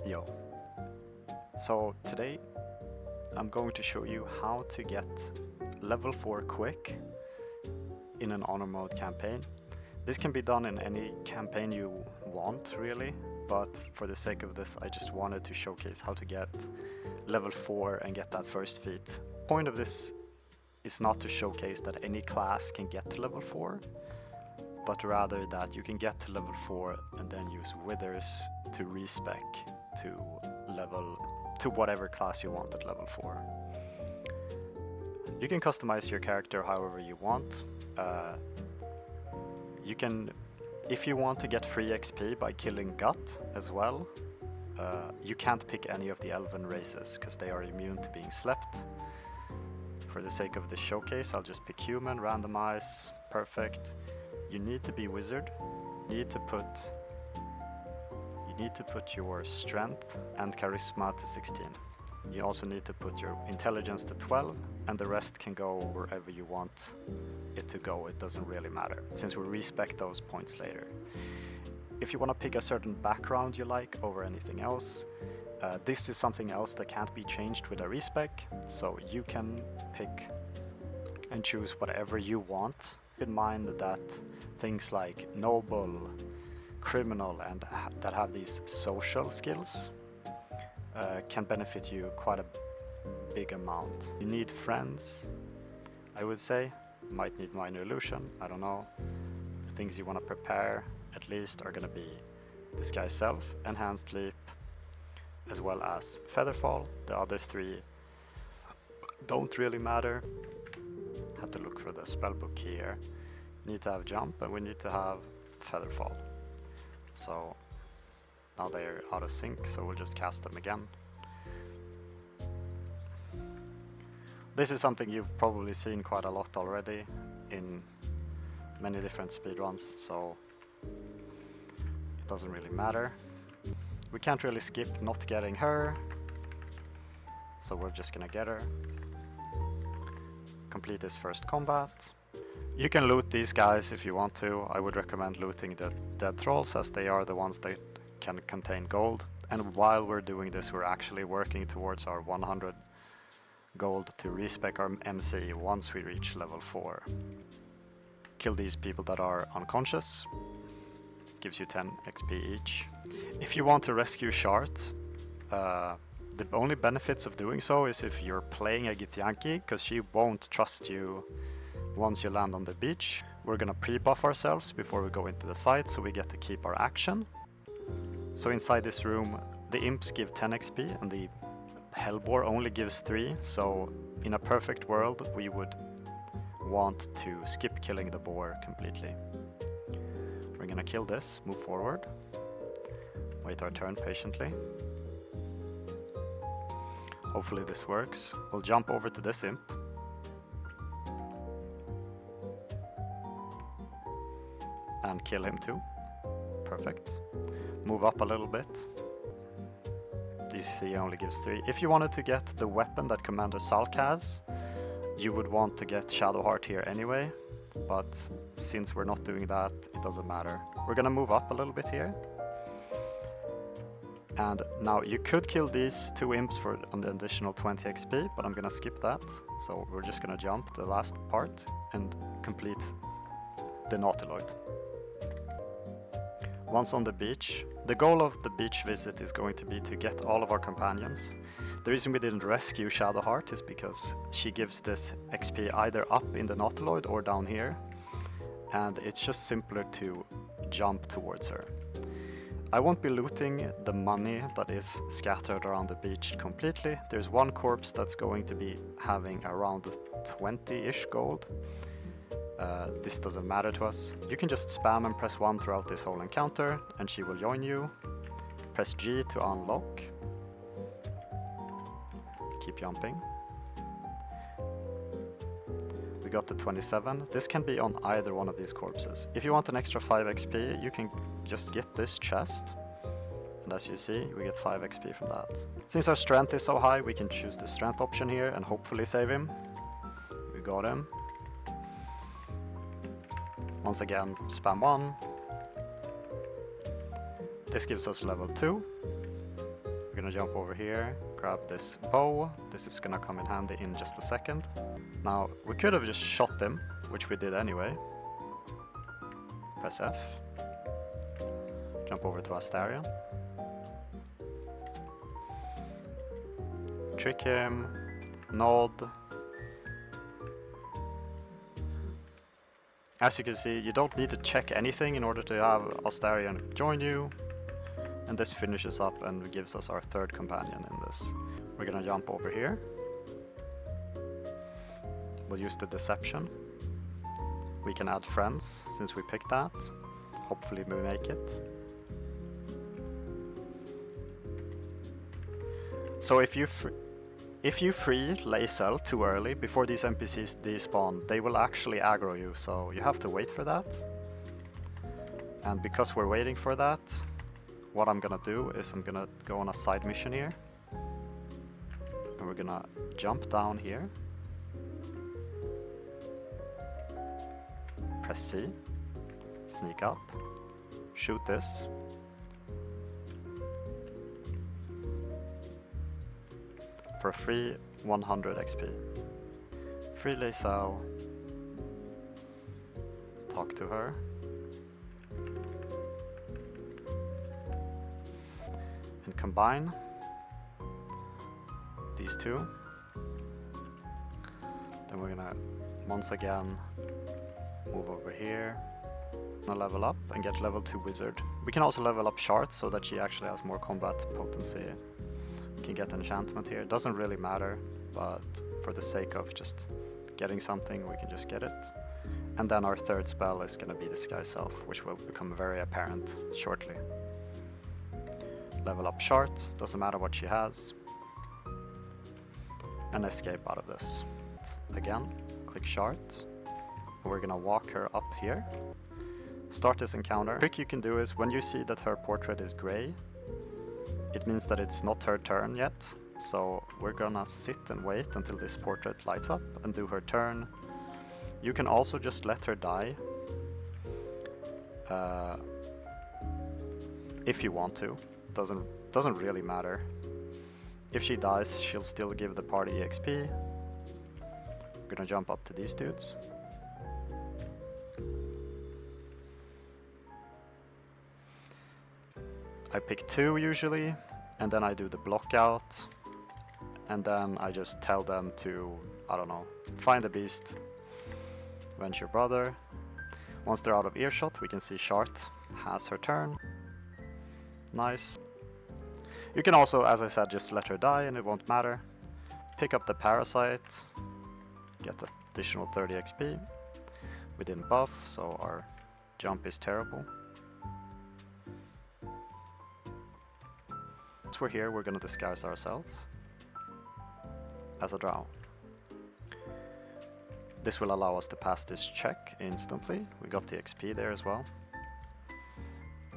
Yo. So today I'm going to show you how to get level 4 quick in an honor mode campaign. This can be done in any campaign you want really, but for the sake of this I just wanted to showcase how to get level 4 and get that first feat. The point of this is not to showcase that any class can get to level 4, but rather that you can get to level 4 and then use withers to respec to whatever class you want at level 4. You can customize your character however you want. You can, if you want to get free XP by killing Gut as well, you can't pick any of the elven races because they are immune to being slept. For the sake of this showcase, I'll just pick human, randomize, perfect. You need to be wizard. You need to put your strength and charisma to 16. You also need to put your intelligence to 12, and the rest can go wherever you want it to go. It doesn't really matter, since we'll respec those points later. If you want to pick a certain background you like over anything else, this is something else that can't be changed with a respec, so you can pick and choose whatever you want. Keep in mind that things like noble, criminal, and that have these social skills can benefit you quite a big amount. You need friends, I would say. You might need minor illusion, I don't know. The things you want to prepare at least are gonna be disguise self, enhanced leap, as well as featherfall. The other three don't really matter. Have to look for the spellbook here. We need to have jump and we need to have featherfall. So now they're out of sync, so we'll just cast them again. This is something you've probably seen quite a lot already in many different speedruns, so it doesn't really matter. We can't really skip not getting her, so we're just gonna get her. Complete this first combat. You can loot these guys if you want to. I would recommend looting the dead trolls, as they are the ones that can contain gold. And while we're doing this, we're actually working towards our 100 gold to respec our MC once we reach level 4. Kill these people that are unconscious. Gives you 10 XP each. If you want to rescue Shart, the only benefits of doing so is if you're playing a Githyanki, because she won't trust you once you land on the beach. We're gonna pre-buff ourselves before we go into the fight, so we get to keep our action. So inside this room, the imps give 10 XP and the hellboar only gives 3, so in a perfect world we would want to skip killing the boar completely. We're gonna kill this, move forward, wait our turn patiently. Hopefully this works. We'll jump over to this imp. And kill him too. Perfect. Move up a little bit. You see he only gives 3. If you wanted to get the weapon that Commander Salk has, you would want to get Shadowheart here anyway, but since we're not doing that, it doesn't matter. We're gonna move up a little bit here. And now you could kill these 2 imps for an additional 20 XP, but I'm gonna skip that. So we're just gonna jump the last part and complete the Nautiloid. Once on the beach, the goal of the beach visit is going to be to get all of our companions. The reason we didn't rescue Shadowheart is because she gives this XP either up in the Nautiloid or down here, and it's just simpler to jump towards her. I won't be looting the money that is scattered around the beach completely. There's one corpse that's going to be having around 20-ish gold. This doesn't matter to us. You can just spam and press 1 throughout this whole encounter and she will join you. Press G to unlock. Keep jumping. We got the 27. This can be on either one of these corpses. If you want an extra 5 XP, you can just get this chest. And as you see, we get 5 XP from that. Since our strength is so high, we can choose the strength option here and hopefully save him. We got him. Once again, spam 1. This gives us level 2. We're gonna jump over here, grab this bow. This is gonna come in handy in just a second. Now, we could have just shot them, which we did anyway. Press F. Jump over to Astarion. Trick him. Nod. As you can see, you don't need to check anything in order to have Astarion join you. And this finishes up and gives us our third companion in this. We're gonna jump over here. We'll use the deception. We can add friends since we picked that. Hopefully we make it. So if you free Lae'zel too early, before these NPCs despawn, they will actually aggro you, so you have to wait for that. And because we're waiting for that, what I'm gonna do is I'm gonna go on a side mission here. And we're gonna jump down here. Press C. Sneak up. Shoot this. For a free 100 XP. Free Lae'zel. Talk to her. And combine these two. Then we're gonna once again move over here. Gonna level up and get level 2 wizard. We can also level up Shart so that she actually has more combat potency. We can get enchantment here. It doesn't really matter, but for the sake of just getting something, we can just get it. And then our third spell is gonna be Disguise Self, which will become very apparent shortly. Level up Shart, doesn't matter what she has. And escape out of this. Again, click Shart. We're gonna walk her up here. Start this encounter. The trick you can do is when you see that her portrait is gray, it means that it's not her turn yet. So we're gonna sit and wait until this portrait lights up and do her turn. You can also just let her die. If you want to. Doesn't really matter. If she dies, she'll still give the party EXP. We're gonna jump up to these dudes. I pick 2 usually, and then I do the block out, and then I just tell them to, I don't know, find the beast, avenge your brother. Once they're out of earshot, we can see Shart has her turn. Nice. You can also, as I said, just let her die and it won't matter. Pick up the parasite, get additional 30 XP. We didn't buff, so our jump is terrible. Once we're here, we're gonna disguise ourselves as a drow. This will allow us to pass this check instantly. We got the XP there as well.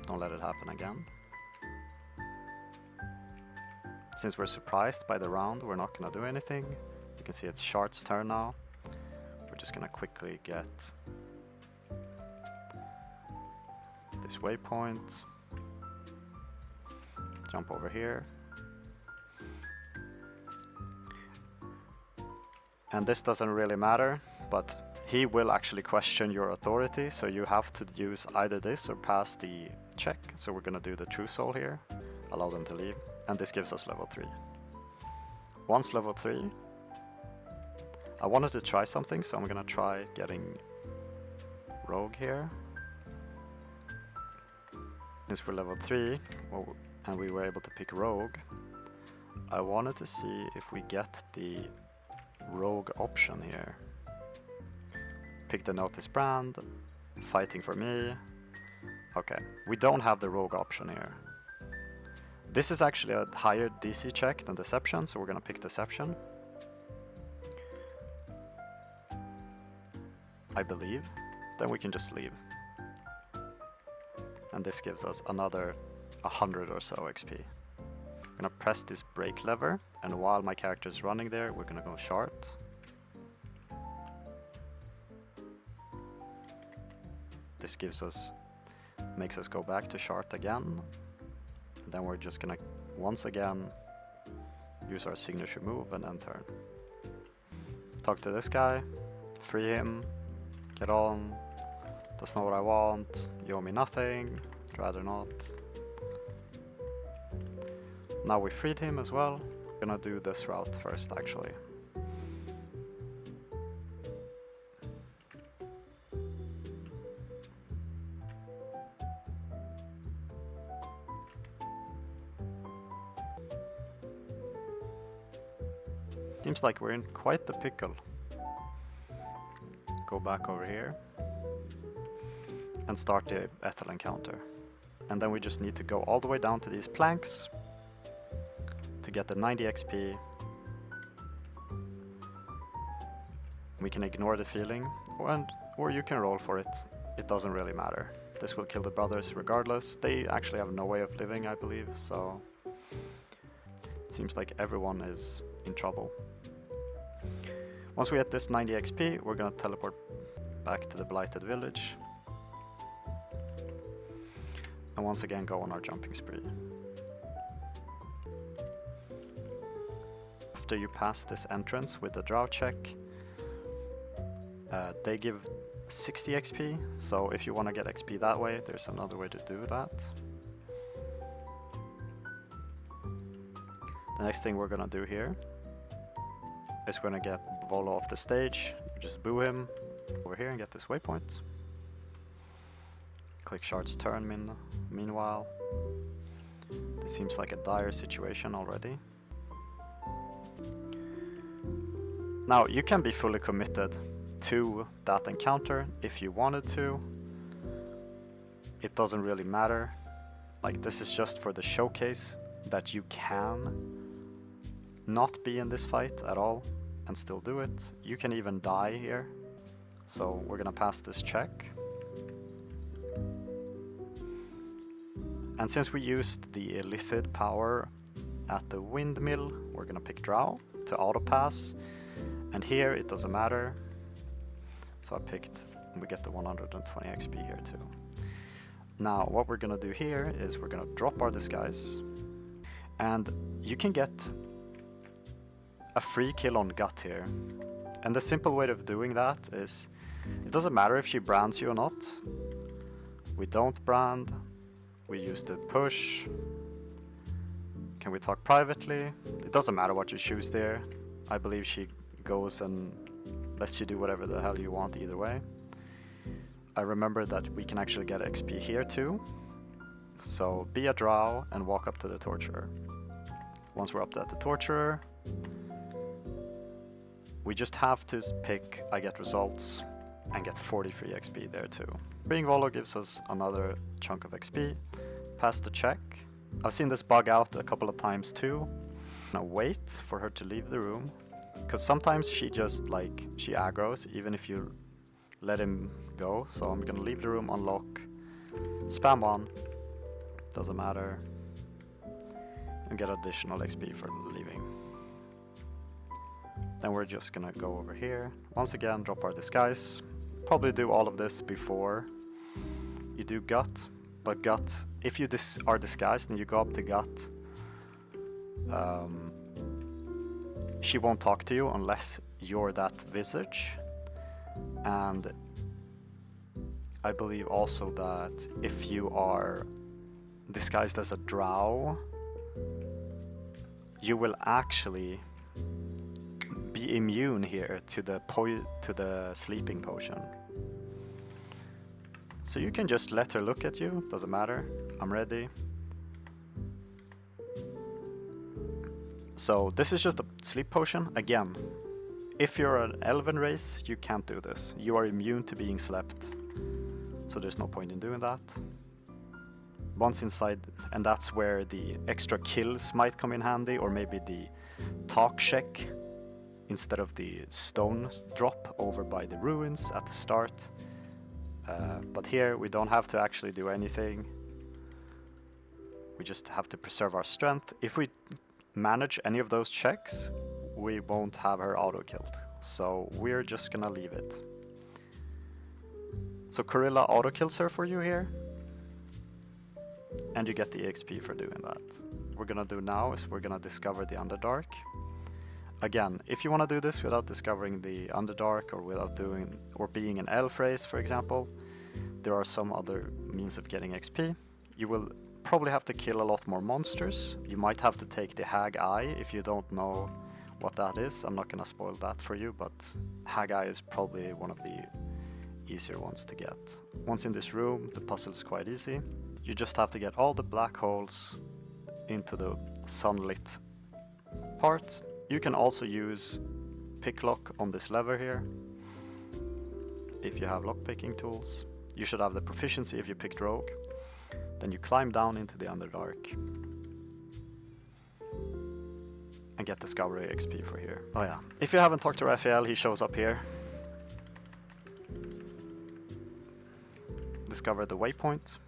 Don't let it happen again. Since we're surprised by the round, we're not gonna do anything. You can see it's Shart's turn now. We're just gonna quickly get this waypoint. Jump over here. And this doesn't really matter, but he will actually question your authority, so you have to use either this or pass the check. So we're gonna do the True Soul here, allow them to leave, and this gives us level 3. Once level 3, I wanted to try something, so I'm gonna try getting Rogue here. Since we're level 3, and we were able to pick Rogue, I wanted to see if we get the Rogue option here. Pick the Notice brand, fighting for me. Okay, we don't have the Rogue option here. This is actually a higher DC check than Deception, so we're gonna pick Deception. I believe. Then we can just leave. And this gives us another 100 or so XP. I'm gonna press this brake lever, and while my character is running there, we're gonna go Shart. This makes us go back to Shart again. And then we're just gonna once again use our signature move and end turn. Talk to this guy, free him, get on, that's not what I want, you owe me nothing, I'd rather not. Now we freed him as well. I'm gonna do this route first actually. Seems like we're in quite the pickle. Go back over here and start the Ethel encounter. And then we just need to go all the way down to these planks to get the 90 XP. We can ignore the feeling, or you can roll for it. It doesn't really matter. This will kill the brothers regardless. They actually have no way of living, I believe, so it seems like everyone is in trouble. Once we get this 90 XP, we're gonna teleport back to the Blighted Village. And once again go on our jumping spree. After you pass this entrance with the drow check, they give 60 XP, so if you want to get XP that way, there's another way to do that. The next thing we're gonna do here is we're gonna get Volo off the stage, just boo him over here and get this waypoint. Click Shard's turn meanwhile. This seems like a dire situation already. Now you can be fully committed to that encounter if you wanted to. It doesn't really matter. Like, this is just for the showcase that you can not be in this fight at all and still do it. You can even die here. So we're gonna pass this check. And since we used the Illithid power at the windmill, we're gonna pick Drow to auto pass. And here it doesn't matter. So I picked, and we get the 120 XP here too. Now what we're gonna do here is we're gonna drop our disguise, and you can get a free kill on Gut here. And the simple way of doing that is, it doesn't matter if she brands you or not. We don't brand, we use the push. Can we talk privately? It doesn't matter what you choose there. I believe she goes and lets you do whatever the hell you want either way. I remember that we can actually get XP here too. So be a drow and walk up to the torturer. Once we're up at the torturer, we just have to pick I get results and get 43 XP there too. Being Volo gives us another chunk of XP. Pass the check. I've seen this bug out a couple of times too. Now wait for her to leave the room, because sometimes she just she aggroes even if you let him go. So I'm gonna leave the room, unlock, spam on, doesn't matter, and get additional XP for leaving. Then we're just gonna go over here, once again drop our disguise. Probably do all of this before you do Gut, but Gut, if you are disguised and you go up to Gut, she won't talk to you unless you're that visage. And I believe also that if you are disguised as a drow, you will actually be immune here to the sleeping potion. So you can just let her look at you, doesn't matter. I'm ready. So this is just a sleep potion. Again, if you're an elven race, you can't do this. You are immune to being slept. So there's no point in doing that. Once inside, and that's where the extra kills might come in handy, or maybe the talk check instead of the stone drop over by the ruins at the start. But here we don't have to actually do anything. We just have to preserve our strength. If we manage any of those checks, we won't have her auto-killed. So we're just gonna leave it. So Corilla auto-kills her for you here. and you get the EXP for doing that. What we're gonna do now is we're gonna discover the Underdark. Again, if you want to do this without discovering the Underdark or without doing or being an elf race, for example, there are some other means of getting XP. You will probably have to kill a lot more monsters. You might have to take the Hag Eye if you don't know what that is. I'm not gonna spoil that for you, but Hag Eye is probably one of the easier ones to get. Once in this room, the puzzle is quite easy. You just have to get all the black holes into the sunlit part. You can also use pick lock on this lever here if you have lockpicking tools. You should have the proficiency if you picked rogue. Then you climb down into the Underdark and get discovery XP for here. Oh yeah, if you haven't talked to Raphael, he shows up here. Discover the waypoint.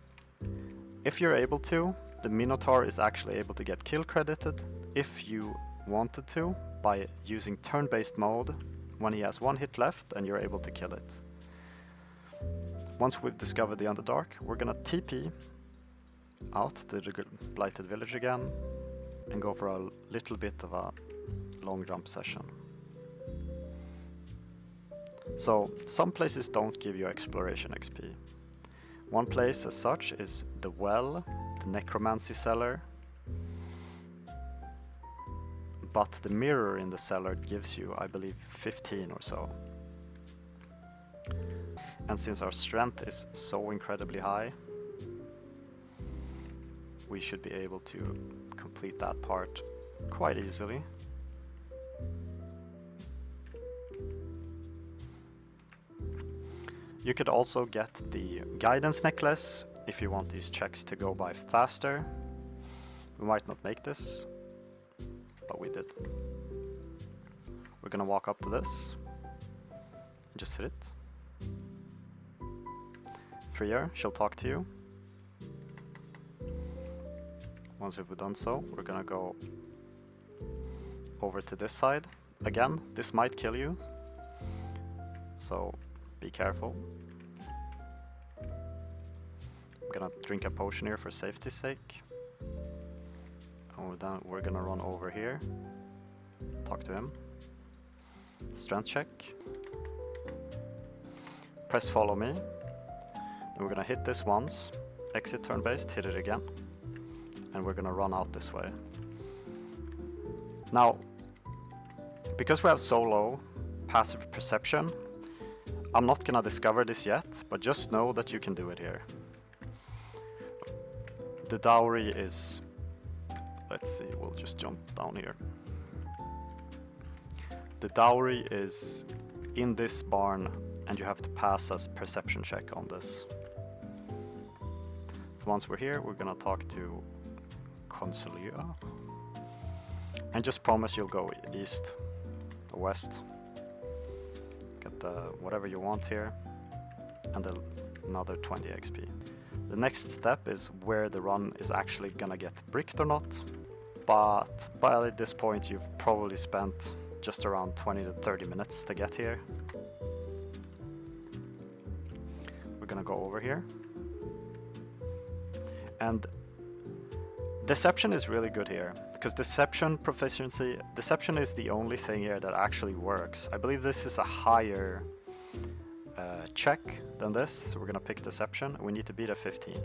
If you're able to, the Minotaur is actually able to get kill credited if you wanted to by using turn-based mode when he has one hit left and you're able to kill it. Once we've discovered the Underdark, we're gonna TP out to the Blighted Village again and go for a little bit of a long jump session. So, some places don't give you exploration XP. One place as such is the well, the Necromancy cellar, but the mirror in the cellar gives you, I believe, 15 or so. And since our strength is so incredibly high, we should be able to complete that part quite easily. You could also get the guidance necklace if you want these checks to go by faster. We might not make this, but we did. We're gonna walk up to this and just hit it. Freer, she'll talk to you. Once we've done so, we're gonna go over to this side. Again, this might kill you, so be careful. I'm gonna drink a potion here for safety's sake. And then we're gonna run over here, talk to him. Strength check. Press follow me. Then we're gonna hit this once, exit turn-based, hit it again, and we're gonna run out this way. Now, because we have so low passive perception, I'm not gonna discover this yet, but just know that you can do it here. The dowry is, let's see, we'll just jump down here. The dowry is in this barn, and you have to pass a perception check on this. So once we're here, we're gonna talk to Consulia, and just promise you'll go east or west. Get the whatever you want here, and another 20 XP. The next step is where the run is actually gonna get bricked or not, but by this point you've probably spent just around 20 to 30 minutes to get here. We're gonna go over here. And deception is really good here, because deception proficiency, deception is the only thing here that actually works. I believe this is a higher check than this, so we're gonna pick deception. We need to beat a 15.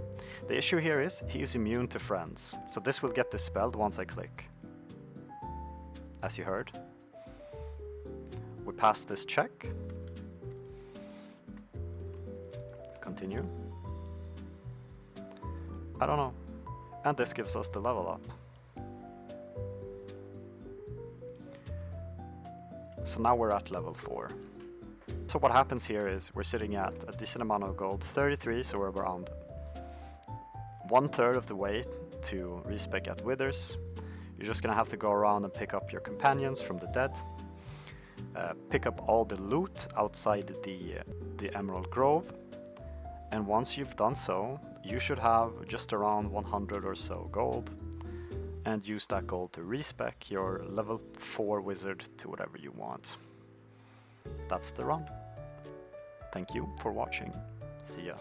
The issue here is he's immune to friends, so this will get dispelled once I click. As you heard. We pass this check. Continue. I don't know. And this gives us the level up. So now we're at level 4. So what happens here is we're sitting at a decent amount of gold, 33, so we're around 1/3 of the way to respec at Withers. You're just gonna have to go around and pick up your companions from the dead. Pick up all the loot outside the Emerald Grove. And once you've done so, you should have just around 100 or so gold, and use that gold to respec your level 4 wizard to whatever you want. That's the run. Thank you for watching. See ya.